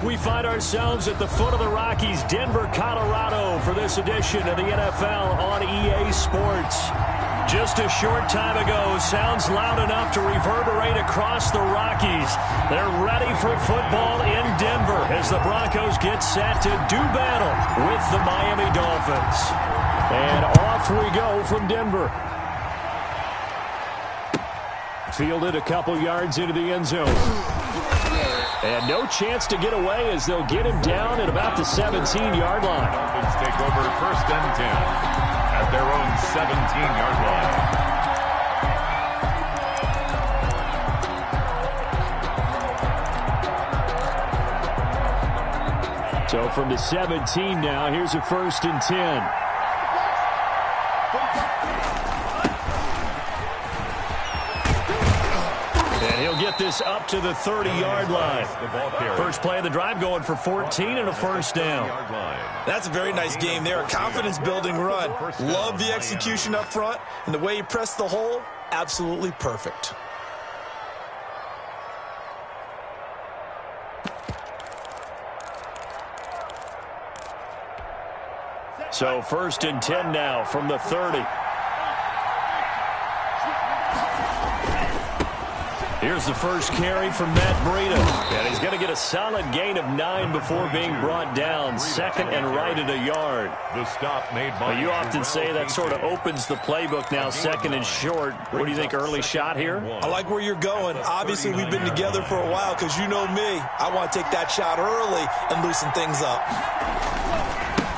We find ourselves at the foot of the Rockies, Denver, Colorado, for this edition of the NFL on EA Sports. Just a short time ago, sounds loud enough to reverberate across the Rockies. They're ready for football in Denver as the Broncos get set to do battle with the Miami Dolphins. And off we go from Denver. Fielded a couple yards into the end zone. And no chance to get away as they'll get him down at about the 17-yard line. Dolphins take over 1st and 10 at their own 17-yard line. So from the 17 now, here's a 1st and 10. And he'll get this up to the 30-yard line. First play of the drive going for 14 and a 1st down. That's a very nice game there. A confidence-building run. Love the execution up front. And the way he pressed the hole, absolutely perfect. So 1st and 10 now from the 30. Here's the first carry from Matt Breida. And he's going to get a solid gain of 9 before being brought down. 2nd and right at a yard. The stop made by you often say that sort of opens the playbook now, 2nd and short. What do you think, early shot here? I like where you're going. Obviously, we've been together for a while because you know me. I want to take that shot early and loosen things up.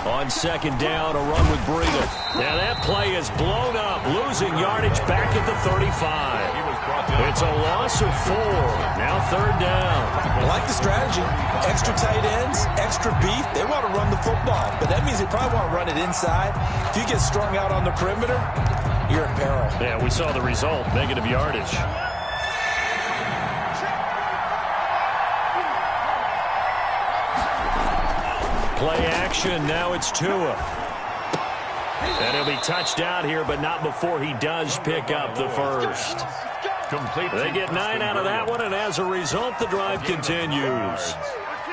On 2nd down, a run with Breida. Now that play is blown up, losing yardage back at the 35. It's a loss of 4. Now 3rd down. I like the strategy. Extra tight ends, extra beef. They want to run the football, but that means they probably want to run it inside. If you get strung out on the perimeter, you're in peril. Yeah, we saw the result, negative yardage. Play action, now it's Tua. And he'll be touched out here, but not before he does pick up the first. They get 9 out of that one, and as a result, the drive continues.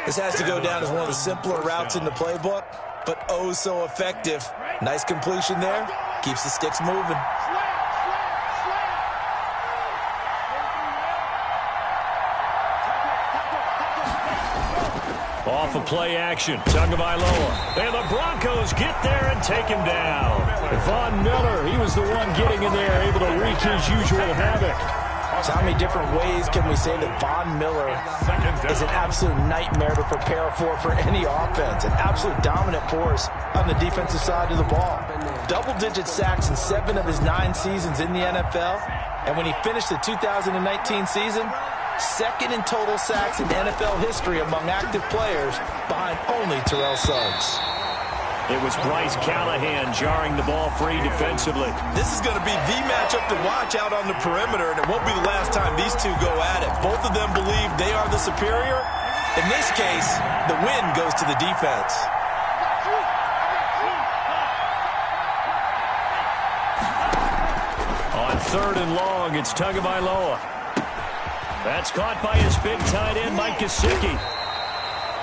This has to go down as one of the simpler routes in the playbook, but oh so effective. Nice completion there. Keeps the sticks moving. Off of play action, Tagovailoa. And the Broncos get there and take him down. Von Miller, he was the one getting in there, able to wreak his usual havoc. So how many different ways can we say that Von Miller is an absolute nightmare to prepare for any offense? An absolute dominant force on the defensive side of the ball. Double-digit sacks in 7 of his 9 seasons in the NFL. And when he finished the 2019 season, 2nd in total sacks in NFL history among active players, behind only Terrell Suggs. It was Bryce Callahan jarring the ball free defensively. This is going to be the matchup to watch out on the perimeter, and it won't be the last time these two go at it. Both of them believe they are the superior. In this case, the win goes to the defense. On 3rd and long, it's Tagovailoa. That's caught by his big tight end, Mike Gesicki.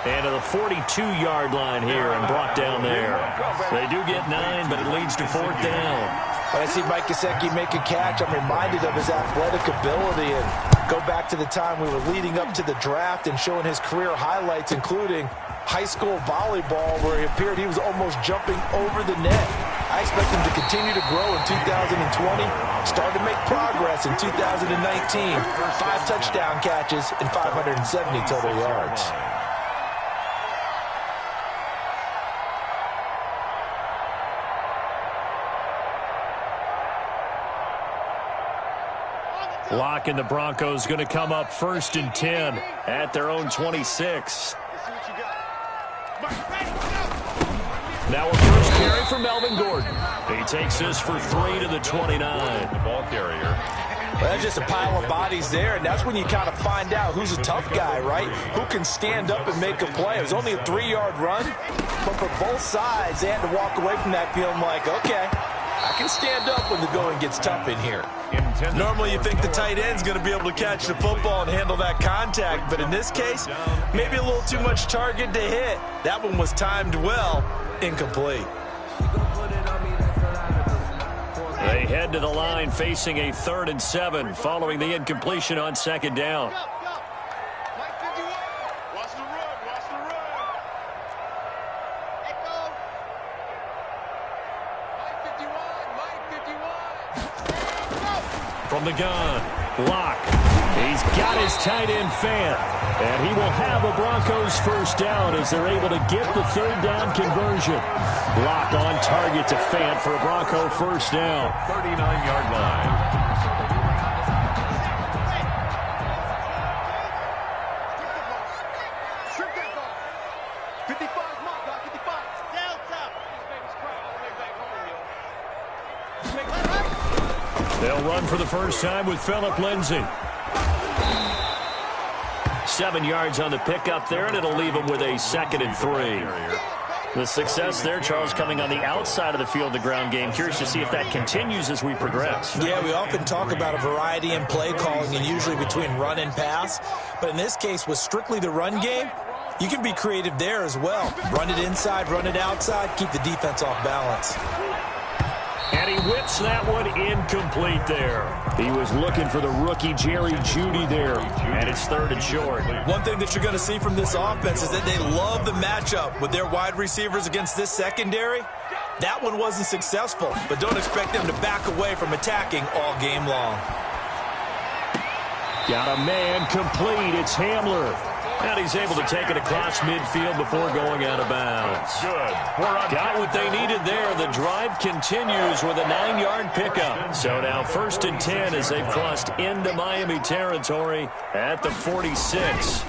And to the 42-yard line here and brought down there. They do get 9, but it leads to 4th down. When I see Mike Gesicki make a catch, I'm reminded of his athletic ability. And go back to the time we were leading up to the draft and showing his career highlights, including high school volleyball, where he appeared he was almost jumping over the net. I expect him to continue to grow in 2020, start to make progress in 2019. 5 touchdown catches and 570 total yards. Lock and the Broncos going to come up 1st and 10 at their own 26. Now a first carry for Melvin Gordon. He takes this for 3 to the 29. The ball carrier. Well, that's just a pile of bodies there, and that's when you kind of find out who's a tough guy, right? Who can stand up and make a play. It was only a 3-yard run, but for both sides, they had to walk away from that feeling like, okay, I can stand up when the going gets tough in here. Normally you think the tight end's going to be able to catch the football and handle that contact, but in this case, maybe a little too much target to hit. That one was timed well, incomplete. They head to the line facing a 3rd and 7 following the incompletion on 2nd down. From the gun, Locke. He's got his tight end Fant. And he will have a Broncos first down as they're able to get the 3rd down conversion. Locke on target to Fant for a Bronco first down. 39-yard line. They'll run for the first time with Phillip Lindsay. 7 yards on the pickup there, and it'll leave him with a 2nd and 3. The success there, Charles, coming on the outside of the field, the ground game. Curious to see if that continues as we progress. Yeah, we often talk about a variety in play calling and usually between run and pass. But in this case, with strictly the run game, you can be creative there as well. Run it inside, run it outside, keep the defense off balance. And he whips that one incomplete there. He was looking for the rookie Jerry Jeudy there, and it's 3rd and short. One thing that you're going to see from this offense is that they love the matchup with their wide receivers against this secondary. That one wasn't successful, but don't expect them to back away from attacking all game long. Got a man complete. It's Hamler. And he's able to take it across midfield before going out of bounds. Got what they needed there. The drive continues with a 9-yard pickup. So now 1st and 10 as they've crossed into Miami territory at the 46.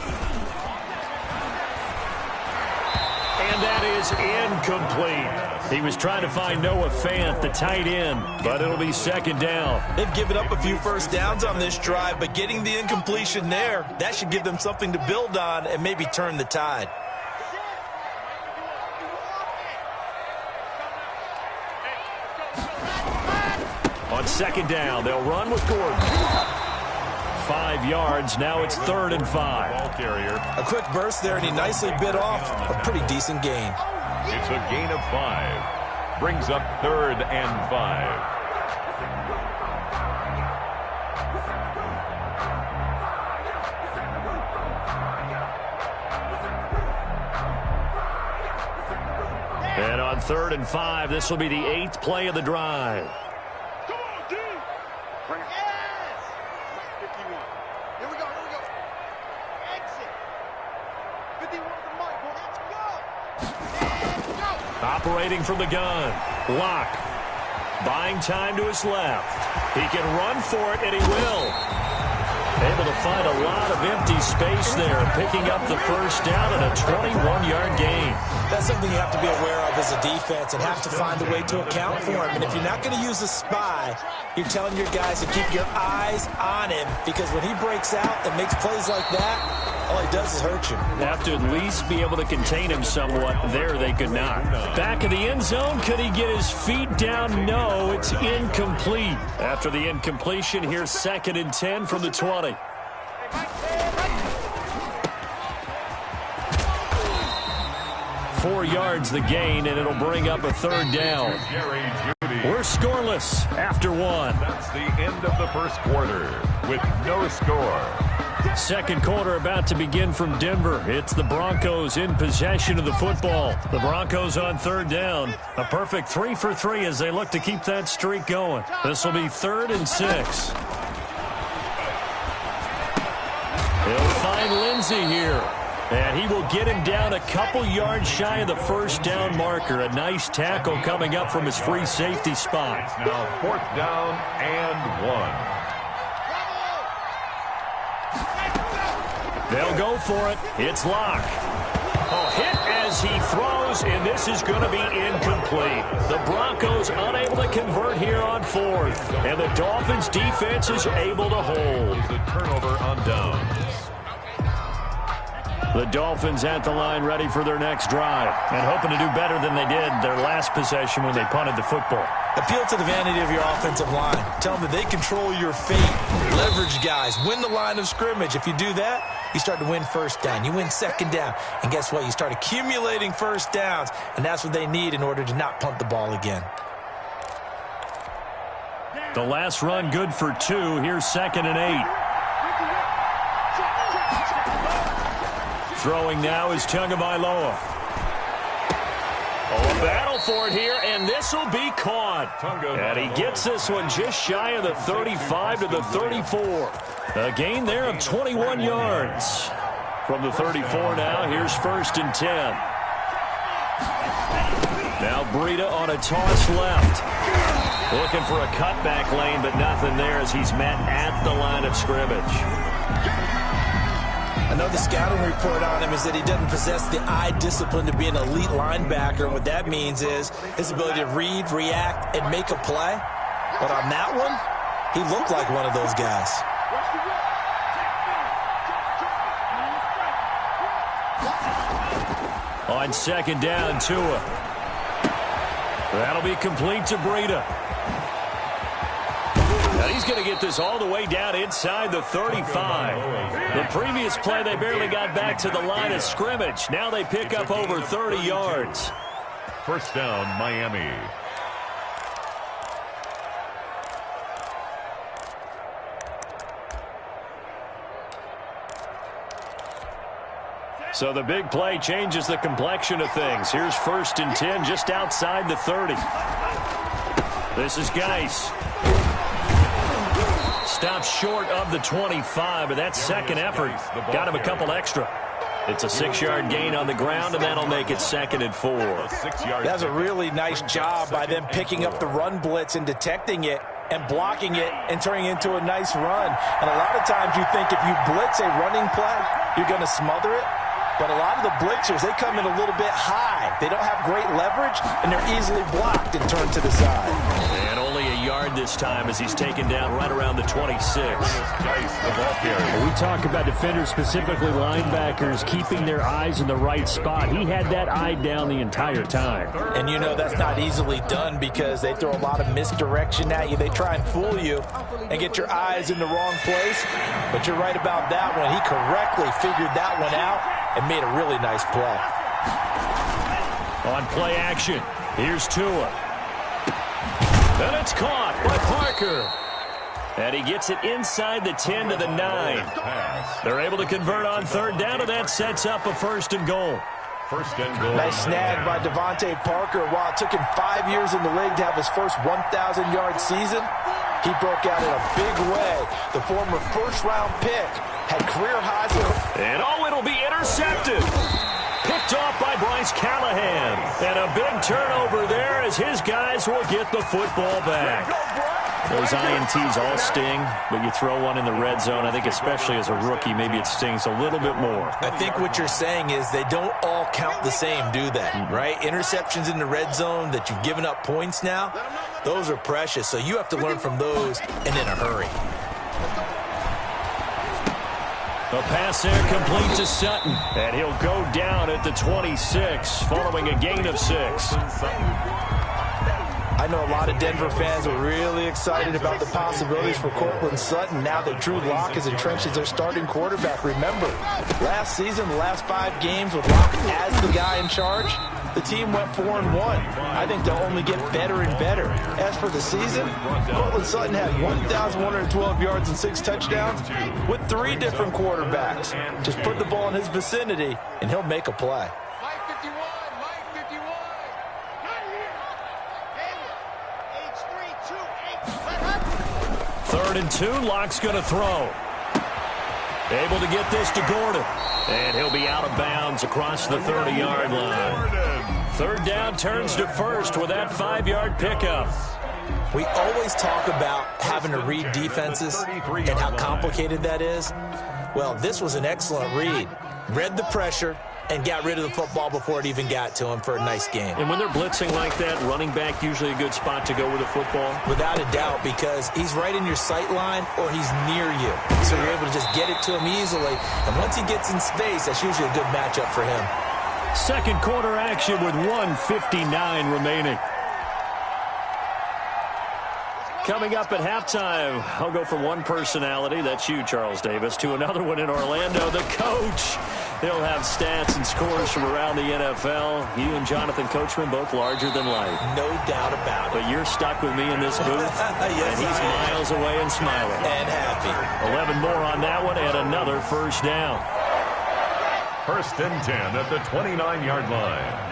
And that is incomplete. He was trying to find Noah Fant, the tight end, but it'll be 2nd down. They've given up a few first downs on this drive, but getting the incompletion there, that should give them something to build on and maybe turn the tide. On 2nd down, they'll run with Gordon. 5 yards. Now it's 3rd and 5. Ball carrier. A quick burst there, and he nicely bit off a pretty decent gain. It's a gain of 5. Brings up 3rd and 5. And on 3rd and 5, this will be the 8th play of the drive. Come on, D. Yes. 51. Here we go. Exit. 51 to Michael. Let's go. And go. Operating from the gun. Locke. Buying time to his left. He can run for it, and he will. Able to find a lot of empty space there, picking up the first down and a 21-yard gain. That's something you have to be aware of as a defense and have to find a way to account for him. And if you're not going to use a spy, you're telling your guys to keep your eyes on him, because when he breaks out and makes plays like that, all he does is hurt you. Have to at least be able to contain him somewhat. There they could not. Back of the end zone, could he get his feet down? No, it's incomplete. After the incompletion, here's 2nd and 10 from the 20. Four yards the gain, and it'll bring up a 3rd down. We're scoreless after 1. That's the end of the first quarter with no score. Second quarter about to begin from Denver. It's the Broncos in possession of the football. The Broncos on 3rd down. A perfect 3 for 3 as they look to keep that streak going. This will be 3rd and 6. He'll find Lindsay here. And he will get him down a couple yards shy of the first down marker. A nice tackle coming up from his free safety spot. It's now 4th down and 1. They'll go for it. It's Locke. A hit as he throws, and this is going to be incomplete. The Broncos unable to convert here on 4th. And the Dolphins defense is able to hold. It's a turnover on downs. The Dolphins at the line ready for their next drive and hoping to do better than they did their last possession when they punted the football. Appeal to the vanity of your offensive line. Tell them that they control your fate. Leverage guys. Win the line of scrimmage. If you do that, you start to win first down. You win second down. And guess what? You start accumulating first downs. And that's what they need in order to not punt the ball again. The last run good for 2. Here's 2nd and 8. Throwing now is Tagovailoa. Oh, a battle for it here, and this will be caught. And he gets this one just shy of the 35 to the 34. A gain there of 21 yards. From the 34 now, here's 1st and 10. Now Breida on a toss left. Looking for a cutback lane, but nothing there as he's met at the line of scrimmage. I know the scouting report on him is that he doesn't possess the eye discipline to be an elite linebacker. And what that means is his ability to read, react, and make a play. But on that one, he looked like one of those guys. On 2nd down, Tua. That'll be complete to Breida. Now he's going to get this all the way down inside the 35. The previous play, they barely got back to the line of scrimmage. Now they pick up over 30 yards. 1st down, Miami. So the big play changes the complexion of things. Here's 1st and 10 just outside the 30. This is Geis. Stopped short of the 25, but that second effort got him a couple extra. It's a 6-yard gain on the ground, and that'll make it 2nd and 4. That's a really nice job by them picking up the run blitz and detecting it and blocking it and turning it into a nice run. And a lot of times you think if you blitz a running play, you're going to smother it. But a lot of the blitzers, they come in a little bit high. They don't have great leverage, and they're easily blocked and turned to the side. And only a yard this time as he's taken down right around the 26. We talk about defenders, specifically linebackers, keeping their eyes in the right spot. He had that eye down the entire time. And you know that's not easily done because they throw a lot of misdirection at you. They try and fool you and get your eyes in the wrong place. But you're right about that one. He correctly figured that one out and made a really nice play. On play action, here's Tua. And it's caught by Parker. And he gets it inside the 10 to the 9. They're able to convert on 3rd down, and that sets up a 1st and goal. 1st and goal. Nice snag by Devontae Parker. While it took him 5 years in the league to have his first 1,000-yard season, he broke out in a big way. The former 1st-round pick had career highs. And it'll be intercepted. Picked off by Bryce Callahan. And a big turnover there as his guys will get the football back. Those INTs all sting, but you throw one in the red zone. I think especially as a rookie, maybe it stings a little bit more. I think what you're saying is they don't all count the same, do they? Right? Interceptions in the red zone that you've given up points now, those are precious. So you have to learn from those and in a hurry. The pass there complete to Sutton. And he'll go down at the 26 following a gain of 6. I know a lot of Denver fans are really excited about the possibilities for Courtland Sutton now that Drew Lock is entrenched as their starting quarterback. Remember, last season, the last 5 games with Lock as the guy in charge, the team went 4-1. I think they'll only get better and better. As for the season, Courtland Sutton had 1,112 yards and 6 touchdowns with 3 different quarterbacks. Just put the ball in his vicinity, and he'll make a play. Mike 51, Mike 51. Not here. Taylor, H328. 3rd and 2, Lock's going to throw. Able to get this to Gordon. And he'll be out of bounds across the 30-yard line. 3rd down turns to 1st with that 5-yard pickup. We always talk about having to read defenses and how complicated that is. Well, this was an excellent read. Read the pressure, and got rid of the football before it even got to him for a nice game. And when they're blitzing like that, running back usually a good spot to go with the football? Without a doubt, because he's right in your sight line or he's near you. So you're able to just get it to him easily. And once he gets in space, that's usually a good matchup for him. Second quarter action with 1:59 remaining. Coming up at halftime, I'll go from one personality, that's you, Charles Davis, to another one in Orlando, the coach. He'll have stats and scores from around the NFL. You and Jonathan Coachman, both larger than life. No doubt about it. But you're stuck with me in this booth, yes, and he's miles away and smiling. And happy. 11 more on that one, and another first down. First and 10 at the 29-yard line.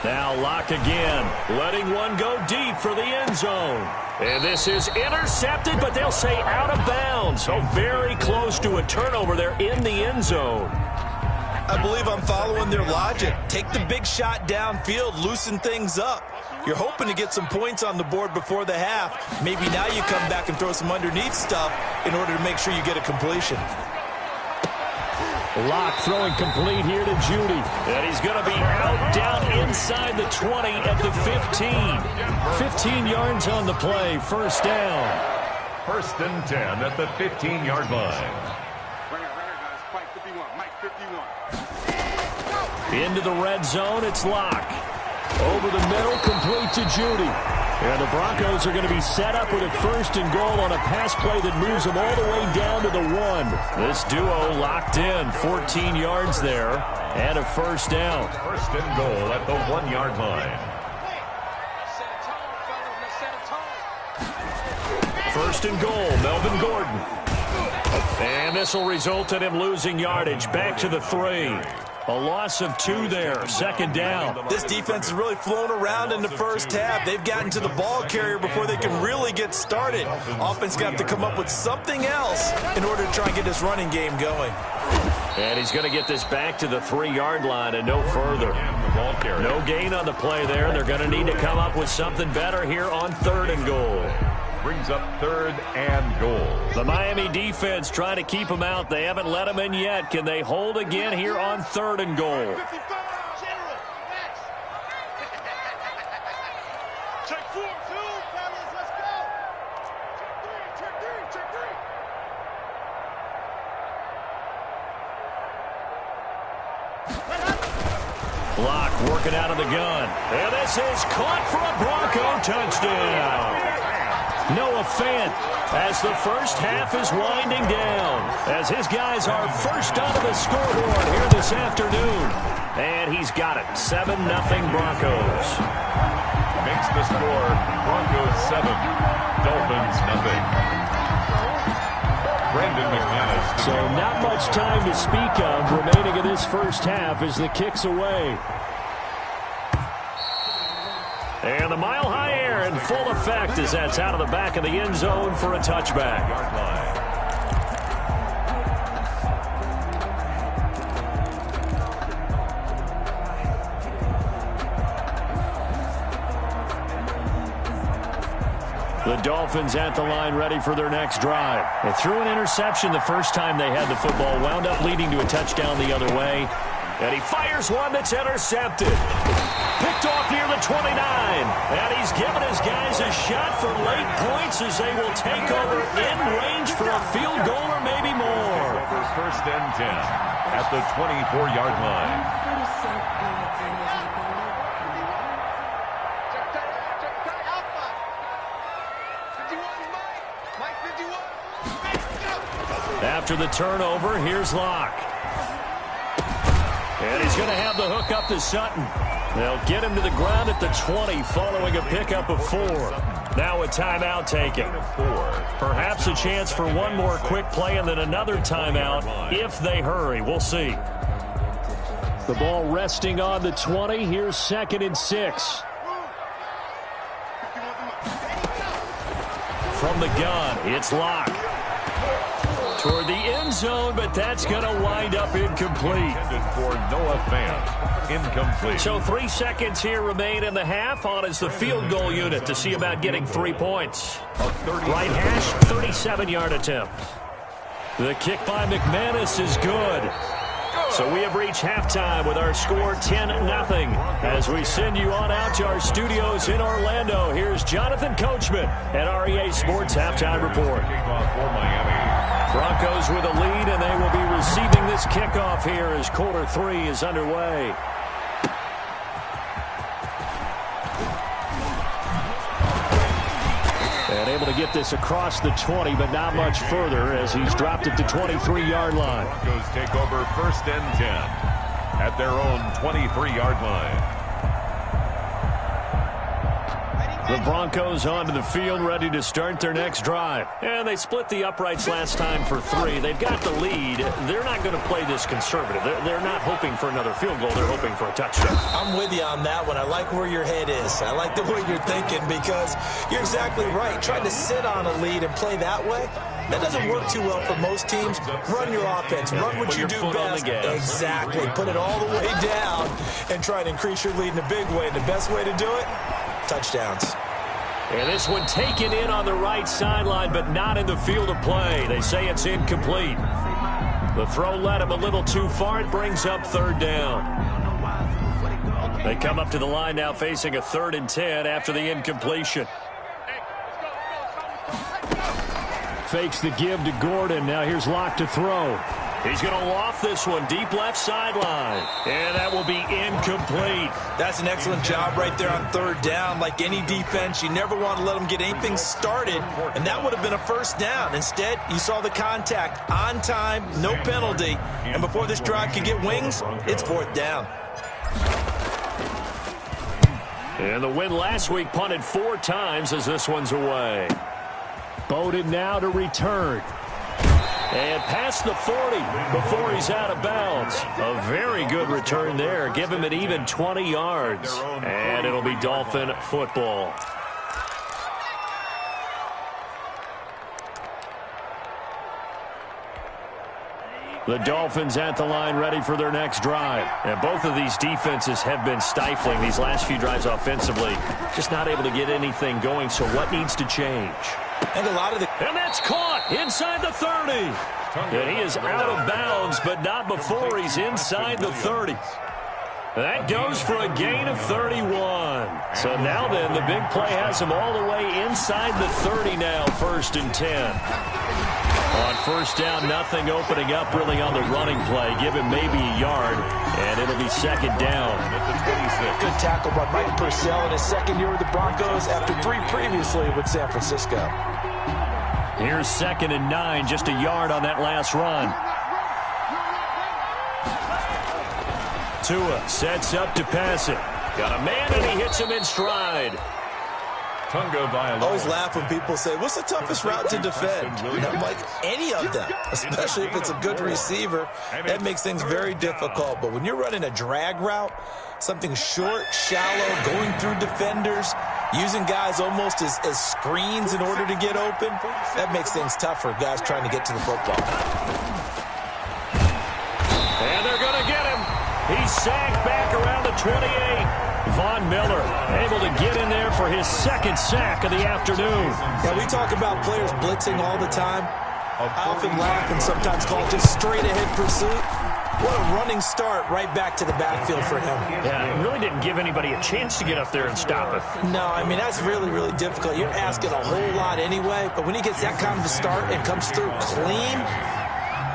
Now Locke again, letting one go deep for the end zone. And this is intercepted, but they'll say out of bounds. So very close to a turnover there in the end zone. I believe I'm following their logic. Take the big shot downfield, loosen things up. You're hoping to get some points on the board before the half. Maybe now you come back and throw some underneath stuff in order to make sure you get a completion. Locke throwing complete here to Judy. And he's going to be out down inside the 20 at the 15. 15 yards on the play. First down. First and 10 at the 15-yard line. Into the red zone, it's Locke. Over the middle, complete to Judy. And the Broncos are going to be set up with a first and goal on a pass play that moves them all the way down to the 1. This duo locked in, 14 yards there, and a first down. First and goal at the 1-yard line. First and goal, Melvin Gordon. And this will result in him losing yardage back to the 3. A loss of 2 there, second down. This defense has really flown around in the first half. They've gotten to the ball carrier before they can really get started. Offense got to come up with something else in order to try and get this running game going. And he's going to get this back to the 3-yard line and no further. No gain on the play there. They're going to need to come up with something better here on 3rd and goal. Brings up 3rd and goal. The Miami defense trying to keep them out. They haven't let them in yet. Can they hold again here on 3rd and goal? Locke working out of the gun. And this is caught for a Bronco touchdown. Noah Fant as the first half is winding down as his guys are first onto the scoreboard here this afternoon. And he's got it. 7-0 Broncos. Makes the score Broncos 7, Dolphins 0. Brandon McManus. So not much time to speak of remaining in this first half as the kick's away. And the mile-high air in full effect as that's out of the back of the end zone for a touchback. The Dolphins at the line ready for their next drive. They threw an interception the first time they had the football, wound up leading to a touchdown the other way. And he fires one that's intercepted. Picked off near the 29. And he's given his guys a shot for late points as they will take over in range for a field goal or maybe more. First and 10 at the 24-yard line. After the turnover, here's Locke. And he's going to have the hook up to Sutton. They'll get him to the ground at the 20 following a pickup of 4. Now a timeout taken. Perhaps a chance for one more quick play and then another timeout if they hurry. We'll see. The ball resting on the 20. Here's 2nd and 6. From the gun, it's Locke. Toward the end zone, but that's going to wind up incomplete. Intended for Noah Fant. Incomplete. So 3 seconds here remain in the half. On is the field goal unit to see about getting 3 points. Right hash, 37-yard attempt. The kick by McManus is good. So we have reached halftime with our score 10-0. As we send you on out to our studios in Orlando, here's Jonathan Coachman at REA Sports Halftime Report. Broncos with a lead, and they will be receiving this kickoff here as quarter 3 is underway. And able to get this across the 20, but not much further as he's dropped it to 23-yard line. Broncos take over 1st and 10 at their own 23-yard line. The Broncos onto the field, ready to start their next drive. And they split the uprights last time for 3. They've got the lead. They're not going to play this conservative. They're not hoping for another field goal. They're hoping for a touchdown. I'm with you on that one. I like where your head is. I like the way you're thinking because you're exactly right. Trying to sit on a lead and play that way, that doesn't work too well for most teams. Run your offense. Run what you do best. Exactly. Put it all the way down and try to increase your lead in a big way. And the best way to do it, touchdowns. And this one taken in on the right sideline, but not in the field of play. They say it's incomplete. The throw led him a little too far. It brings up 3rd down. They come up to the line now facing a 3rd and 10 after the incompletion. Fakes the give to Gordon. Now here's Locke to throw. He's going to loft this one deep left sideline. And that will be incomplete. That's an excellent job right there on 3rd down. Like any defense, you never want to let them get anything started, and that would have been a 1st down. Instead, you saw the contact on time, no penalty, and before this drive could get wings, it's 4th down. And the win last week punted 4 times as this one's away. Bowden now to return. And past the 40 before he's out of bounds. A very good return there. Give him an even 20 yards. And it'll be Dolphin football. The Dolphins at the line ready for their next drive. And both of these defenses have been stifling these last few drives offensively. Just not able to get anything going. So what needs to change? And that's caught inside the 30. And he is out of bounds, but not before he's inside the 30. That goes for a gain of 31. So now then, the big play has him all the way inside the 30 now, 1st and 10. On 1st down, nothing opening up really on the running play. Give him maybe a yard, and it'll be 2nd down. Good tackle by Mike Purcell in his 2nd year with the Broncos after 3 previously with San Francisco. Here's 2nd and 9, just a yard on that last run. Tua sets up to pass it. Got a man, and he hits him in stride. I always laugh when people say, what's the toughest route to defend? And I'm like, any of them, especially if it's a good receiver. That makes things very difficult. But when you're running a drag route, something short, shallow, going through defenders, using guys almost as screens in order to get open, that makes things tough for guys trying to get to the football. And they're going to get him. He's sacked back around the 28. Von Miller able to get in there for his 2nd sack of the afternoon. Yeah, we talk about players blitzing all the time. I often laugh and sometimes call it just straight-ahead pursuit. What a running start right back to the backfield for him. Yeah, it really didn't give anybody a chance to get up there and stop it. No, I mean, that's really, really difficult. You're asking a whole lot anyway, but when he gets that kind of a start and comes through clean,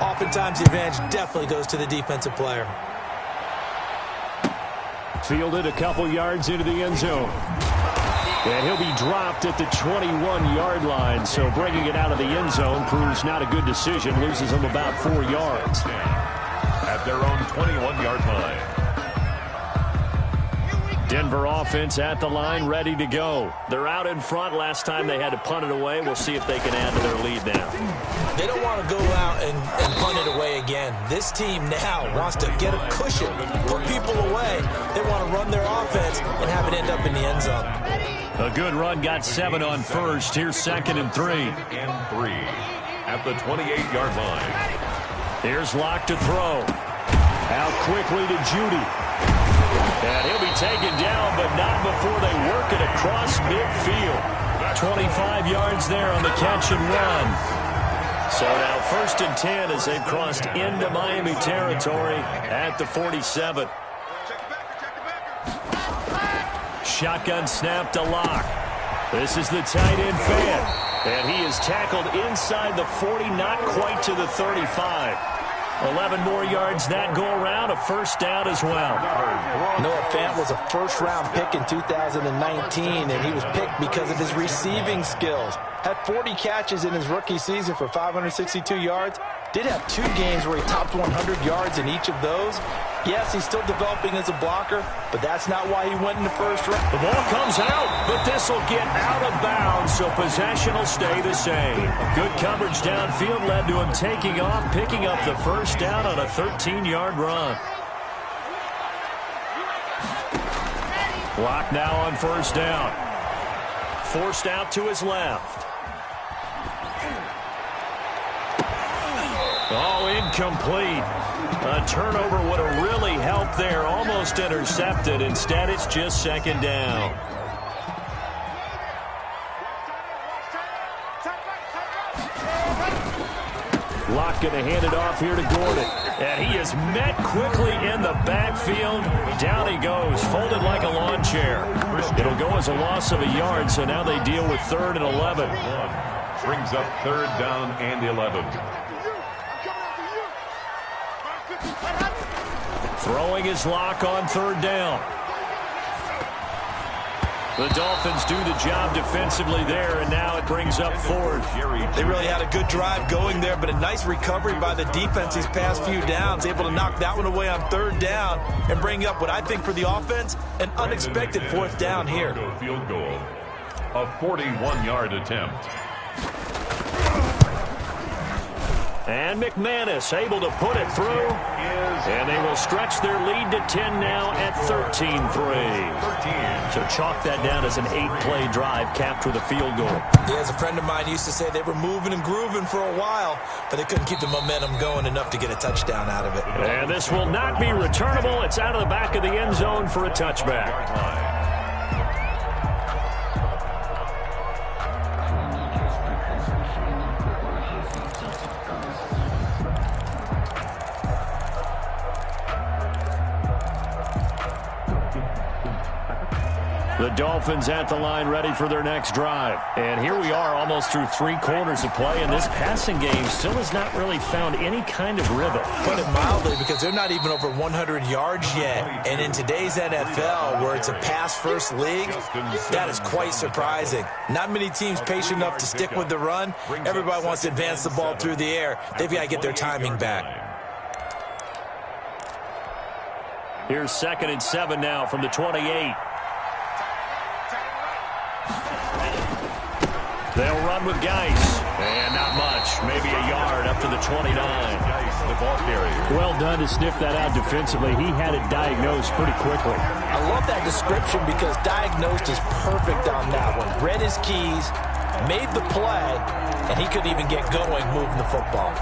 oftentimes the advantage definitely goes to the defensive player. Fielded a couple yards into the end zone. And he'll be dropped at the 21-yard line. So bringing it out of the end zone proves not a good decision. Loses him about 4 yards. At their own 21-yard line. Denver offense at the line, ready to go. They're out in front. Last time they had to punt it away. We'll see if they can add to their lead now. They don't want to go out and punt it away again. This team now wants to get a cushion, put people away. They want to run their offense and have it end up in the end zone. A good run, got 7 on 1st. Here's 2nd and 3. And 3 at the 28-yard line. Here's Locke to throw. Out quickly to Judy. And he'll be taken down, but not before they work it across midfield. 25 yards there on the catch and run. So now 1st and 10 as they've crossed into Miami territory at the 47. Shotgun snap to Locke. This is the tight end fan. And he is tackled inside the 40, not quite to the 35. 11 more yards that go around, a first down as well. Noah Fant was a first-round pick in 2019, and he was picked because of his receiving skills. Had 40 catches in his rookie season for 562 yards. Did have 2 games where he topped 100 yards in each of those. Yes, he's still developing as a blocker, but that's not why he went in the first round. The ball comes out, but this will get out of bounds, so possession will stay the same. Good coverage downfield led to him taking off, picking up the first down on a 13-yard run. Locke now on first down. Forced out to his left. Oh, incomplete. A turnover would have really helped there. Almost intercepted. Instead, it's just second down. Locke going to hand it off here to Gordon. And he is met quickly in the backfield. Down he goes, folded like a lawn chair. It'll go as a loss of a yard, so now they deal with 3rd and 11. Brings up 3rd down and 11. Throwing his Locke on 3rd down. The Dolphins do the job defensively there, and now it brings up 4th. They really had a good drive going there, but a nice recovery by the defense these past few downs, able to knock that one away on 3rd down and bring up what I think for the offense, an unexpected 4th down here. Field goal. A 41-yard attempt. And McManus able to put it through. And they will stretch their lead to 10 now at 13-3. So chalk that down as an 8-play drive capped with a field goal. Yeah, as a friend of mine used to say, they were moving and grooving for a while, but they couldn't keep the momentum going enough to get a touchdown out of it. And this will not be returnable. It's out of the back of the end zone for a touchback. The Dolphins at the line ready for their next drive. And here we are almost through 3 quarters of play, and this passing game still has not really found any kind of rhythm. Put it mildly, because they're not even over 100 yards yet. And in today's NFL, where it's a pass-first league, that is quite surprising. Not many teams patient enough to stick with the run. Everybody wants to advance the ball through the air. They've got to get their timing back. Here's 2nd and 7 now from the 28. They'll run with Geis. And not much. Maybe a yard up to the 29. Geis, the ball carrier. Well done to sniff that out defensively. He had it diagnosed pretty quickly. I love that description because diagnosed is perfect on that one. Read his keys, made the play, and he couldn't even get going moving the football.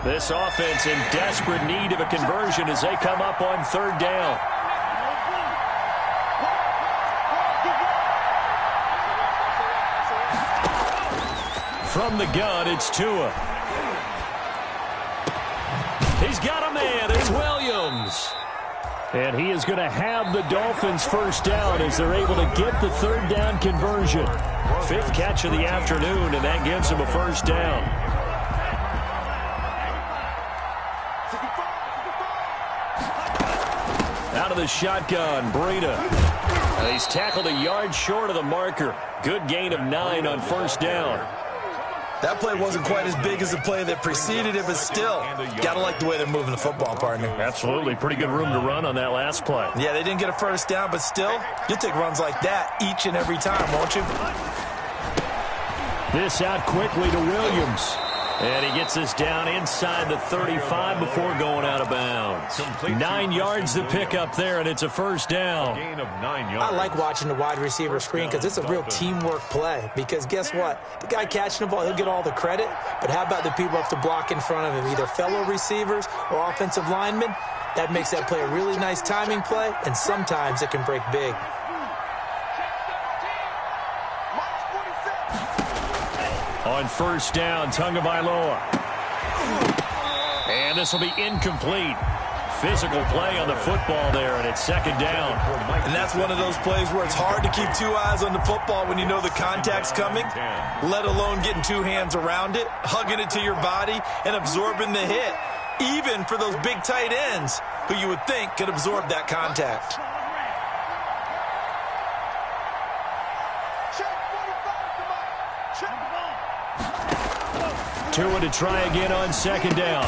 This offense in desperate need of a conversion as they come up on 3rd down. From the gun, it's Tua. He's got a man. It's Williams. And he is going to have the Dolphins first down as they're able to get the 3rd down conversion. 5th catch of the afternoon, and that gives him a first down. Out of the shotgun, Breida. He's tackled a yard short of the marker. Good gain of 9 on first down. That play wasn't quite as big as the play that preceded it, but still, got to like the way they're moving the football, partner. Absolutely. Pretty good room to run on that last play. Yeah, they didn't get a first down, but still, you'll take runs like that each and every time, won't you? This out quickly to Williams. And he gets this down inside the 35 before going out of bounds. 9 yards to pick up there, and it's a first down. Gain of 9 yards. I like watching the wide receiver screen because it's a real teamwork play. Because guess what? The guy catching the ball, he'll get all the credit. But how about the people who have to block in front of him, either fellow receivers or offensive linemen? That makes that play a really nice timing play, and sometimes it can break big. On first down, Tagovailoa. And this will be incomplete. Physical play on the football there, and it's second down. And that's one of those plays where it's hard to keep two eyes on the football when you know the contact's coming, let alone getting two hands around it, hugging it to your body, and absorbing the hit, even for those big tight ends who you would think could absorb that contact. Tua to try again on second down.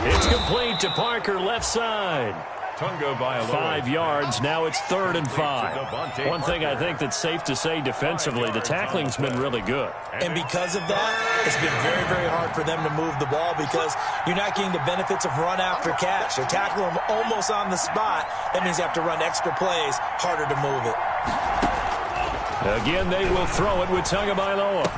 It's complete to Parker, left side. 5 yards. Now it's 3rd and 5. One thing I think that's safe to say defensively, the tackling's been really good. And because of that, it's been very, very hard for them to move the ball because you're not getting the benefits of run after catch. They're tackling them almost on the spot. That means you have to run extra plays, harder to move it. Again, they will throw it with Tagovailoa.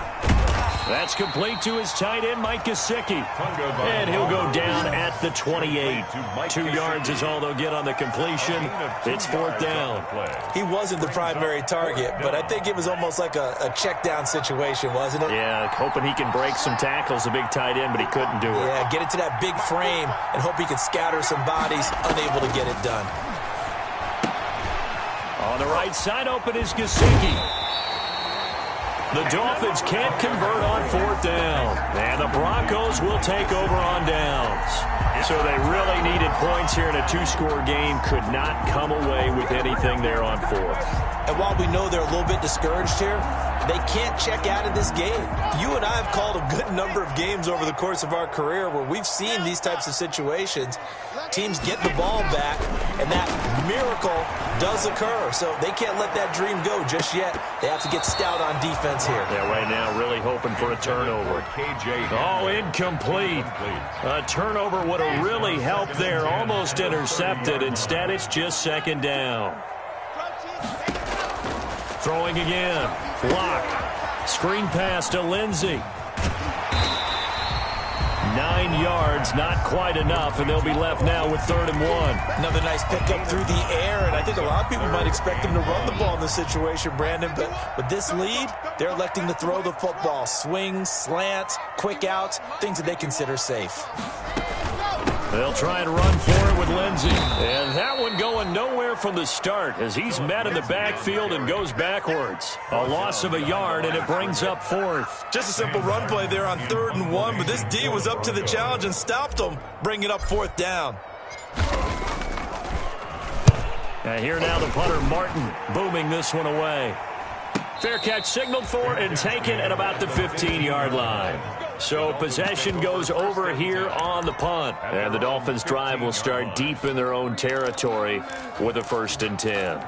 That's complete to his tight end, Mike Gesicki. And he'll go down at the 28. 2 yards is all they'll get on the completion. It's 4th down. He wasn't the primary target, but I think it was almost like a check down situation, wasn't it? Yeah, hoping he can break some tackles, a big tight end, but he couldn't do it. Yeah, get it to that big frame and hope he can scatter some bodies, unable to get it done. On the right side, open is Gesicki. The Dolphins can't convert on 4th down. And the Broncos will take over on downs. So they really needed points here in a 2-score game. Could not come away with anything there on 4th. And while we know they're a little bit discouraged here, they can't check out of this game. You and I have called a good number of games over the course of our career where we've seen these types of situations. Teams get the ball back, and that miracle does occur. So they can't let that dream go just yet. They have to get stout on defense here. Yeah, right now really hoping for a turnover. Oh, incomplete. A turnover would have really helped there. Almost intercepted. Instead, it's just 2nd down. Throwing again. Block. Screen pass to Lindsey. 9 yards, not quite enough, and they'll be left now with 3rd and 1. Another nice pickup through the air, and I think a lot of people might expect them to run the ball in this situation, Brandon, but with this lead, they're electing to throw the football. Swings, slants, quick outs, things that they consider safe. They'll try and run for it with Lindsey. And that one going nowhere from the start as he's met in the backfield and goes backwards. A loss of a yard, and it brings up 4th. Just a simple run play there on 3rd and 1, but this D was up to the challenge and stopped them, bringing up 4th down. And here now the punter, Martin, booming this one away. Fair catch signaled for and taken at about the 15-yard line. So possession goes over here on the punt. And the Dolphins' drive will start deep in their own territory with a 1st and 10.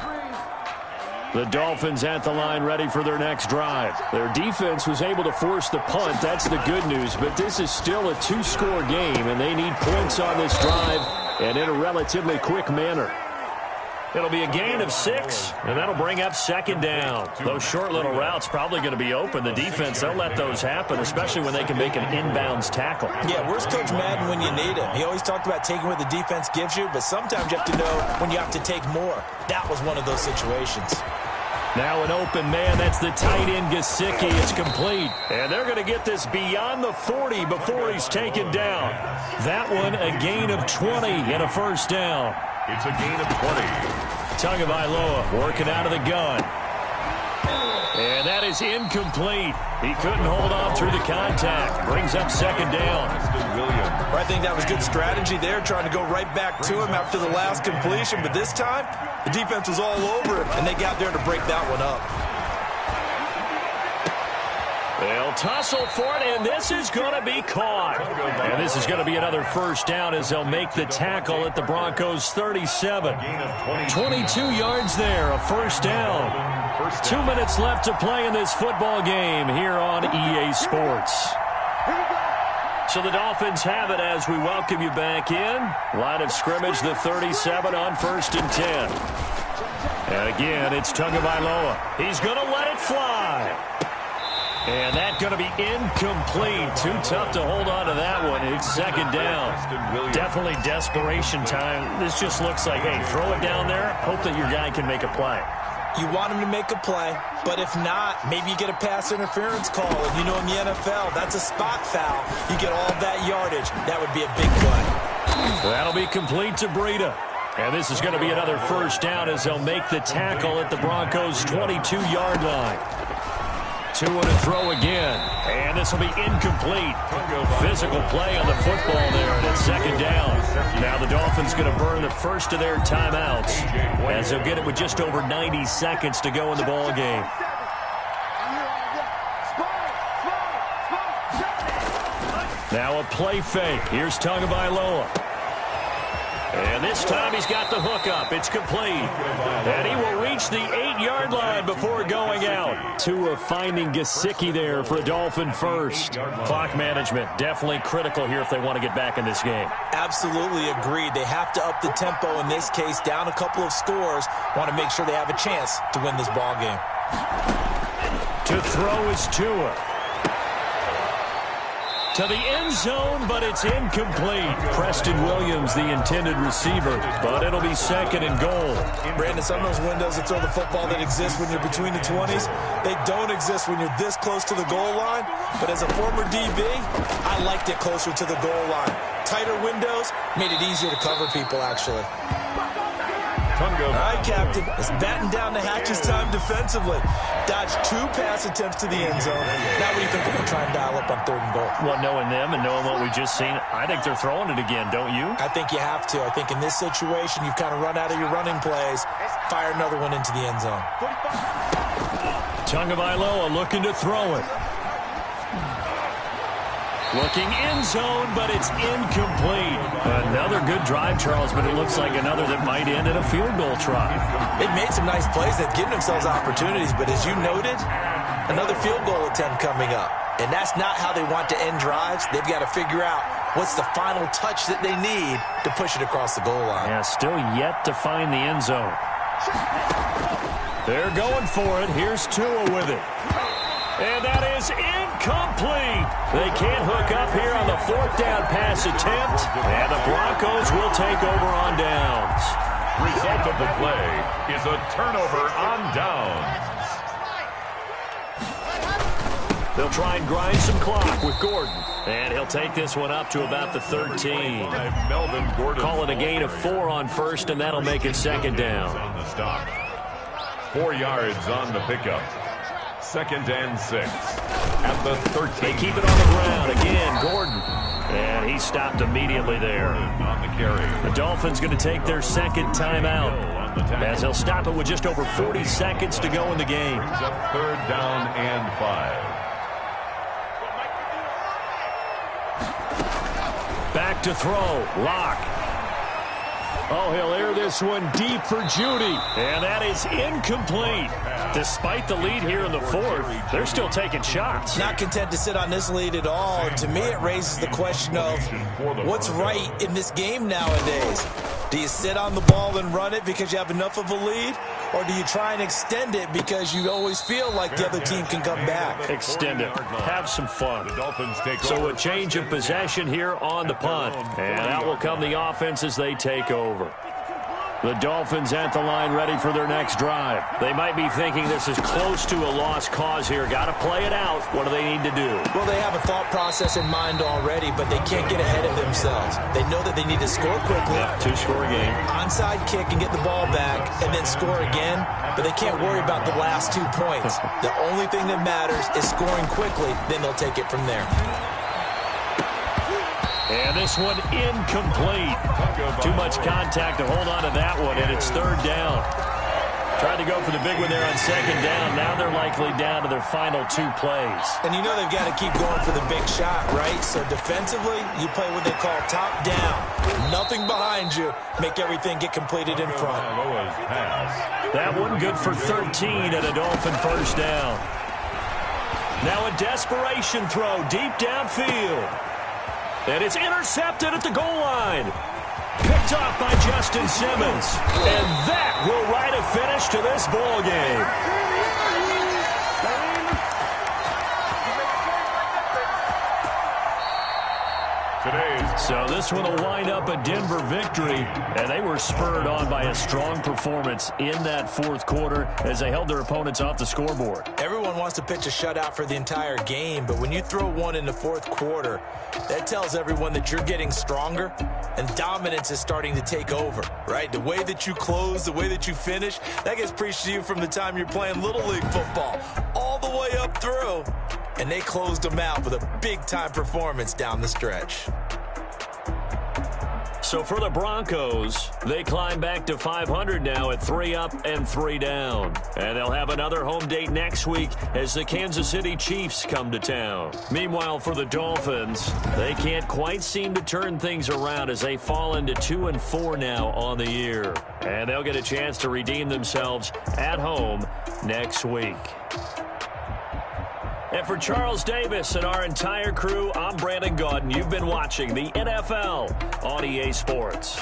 The Dolphins at the line ready for their next drive. Their defense was able to force the punt. That's the good news. But this is still a 2-score game, and they need points on this drive and in a relatively quick manner. It'll be a gain of 6, and that'll bring up 2nd down. Those short little routes probably going to be open. The defense, they'll let those happen, especially when they can make an inbounds tackle. Yeah, where's Coach Madden when you need him? He always talked about taking what the defense gives you, but sometimes you have to know when you have to take more. That was one of those situations. Now an open man. That's the tight end, Gesicki. It's complete. And they're going to get this beyond the 40 before he's taken down. That one, a gain of 20 and a 1st down. It's a gain of 20. Tagovailoa working out of the gun. And that is incomplete. He couldn't hold on through the contact. Brings up 2nd down. I think that was good strategy there, trying to go right back to him after the last completion. But this time, the defense was all over it, and they got there to break that one up. They'll tussle for it, and this is going to be caught. And this is going to be another 1st down as they'll make the tackle at the Broncos' 37. 22 yards there, a 1st down. 2 minutes left to play in this football game here on EA Sports. So the Dolphins have it as we welcome you back in. Line of scrimmage, the 37 on 1st and 10. And again, it's Tagovailoa. He's going to let it fly. And that's going to be incomplete. Too tough to hold on to that one. It's 2nd down. Definitely desperation time. This just looks like, hey, throw it down there. Hope that your guy can make a play. You want him to make a play, but if not, maybe you get a pass interference call. And you know in the NFL, that's a spot foul. You get all that yardage. That would be a big play. That'll be complete to Breida. And this is going to be another first down as they'll make the tackle at the Broncos' 22-yard line. Tua to throw again. And this will be incomplete. Physical play on the football there, and it's second down. Now the Dolphins going to burn the first of their timeouts as they'll get it with just over 90 seconds to go in the ball game. Now a play fake. Here's Tagovailoa. And this time he's got the hook up. It's complete. And he will reach the 8-yard line before going out. Tua finding Gesicki there for a Dolphin first. Clock management definitely critical here if they want to get back in this game. Absolutely agreed. They have to up the tempo in this case, down a couple of scores. Want to make sure they have a chance to win this ball game. To throw is Tua. To the end zone, but it's incomplete. Preston Williams, the intended receiver, but it'll be second and goal. Brandon, some of those windows that throw the football that exist when you're between the 20s, they don't exist when you're this close to the goal line. But as a former DB, I liked it closer to the goal line. Tighter windows made it easier to cover people, actually. All right, Captain. It's batten down the hatches time defensively. Dodged 2 pass attempts to the end zone. Now what do you think they're going to try and dial up on 3rd and goal? Well, knowing them and knowing what we've just seen, I think they're throwing it again, don't you? I think you have to. I think in this situation, you've kind of run out of your running plays. Fire another one into the end zone. Tagovailoa looking to throw it. Looking end zone, but it's incomplete. Another good drive, Charles, but it looks like another that might end in a field goal try. They've made some nice plays. They've given themselves opportunities, but as you noted, another field goal attempt coming up. And that's not how they want to end drives. They've got to figure out what's the final touch that they need to push it across the goal line. Yeah, still yet to find the end zone. They're going for it. Here's Tua with it. And that is incomplete. They can't hook up here on the 4th down pass attempt. And the Broncos will take over on downs. Result of the play is a turnover on downs. They'll try and grind some clock with Gordon. And he'll take this one up to about the 13. Melvin Gordon. Call it a gain of 4 on first, and that'll make it second down. On the stop. 4 yards on the pickup. 2nd and 6 at the 13. They keep it on the ground. Again, Gordon. And he stopped immediately there. On the carry. The Dolphins going to take their second timeout as they'll stop it with just over 40 seconds to go in the game. Brings up 3rd down and 5. Back to throw. Lock. Oh, he'll air this one deep for Judy. And that is incomplete. Despite the lead here in the 4th, they're still taking shots. Not content to sit on this lead at all. And to me, it raises the question of what's right in this game nowadays. Do you sit on the ball and run it because you have enough of a lead? Or do you try and extend it because you always feel like the other team can come back? Extend it. Have some fun. So a change of possession here on the punt. And out will come the offense as they take over. The Dolphins at the line ready for their next drive. They might be thinking this is close to a lost cause here. Got to play it out. What do they need to do? Well, they have a thought process in mind already, but they can't get ahead of themselves. They know that they need to score quickly. Yeah, 2-score game. Onside kick and get the ball back and then score again, but they can't worry about the last 2 points. The only thing that matters is scoring quickly, then they'll take it from there. And this one incomplete. Too much contact to hold on to that one, and it's 3rd down. Tried to go for the big one there on 2nd down. Now they're likely down to their final 2 plays. And you know they've got to keep going for the big shot, right? So defensively, you play what they call top down. Nothing behind you. Make everything get completed in front. That one good for 13 and a Dolphin first down. Now a desperation throw deep downfield. And it's intercepted at the goal line. Picked off by Justin Simmons. And that will write a finish to this ball game. Today's So this one will wind up a Denver victory, and they were spurred on by a strong performance in that fourth quarter as they held their opponents off the scoreboard. Everyone wants to pitch a shutout for the entire game, but when you throw one in the fourth quarter, that tells everyone that you're getting stronger and dominance is starting to take over, right? The way that you close, the way that you finish, that gets preached to you from the time you're playing Little League football all the way up through. And they closed them out with a big-time performance down the stretch. So for the Broncos, they climb back to 500 now at 3 up and 3 down. And they'll have another home date next week as the Kansas City Chiefs come to town. Meanwhile, for the Dolphins, they can't quite seem to turn things around as they fall into 2-4 now on the year. And they'll get a chance to redeem themselves at home next week. And for Charles Davis and our entire crew, I'm Brandon Gaudin. You've been watching the NFL on EA Sports.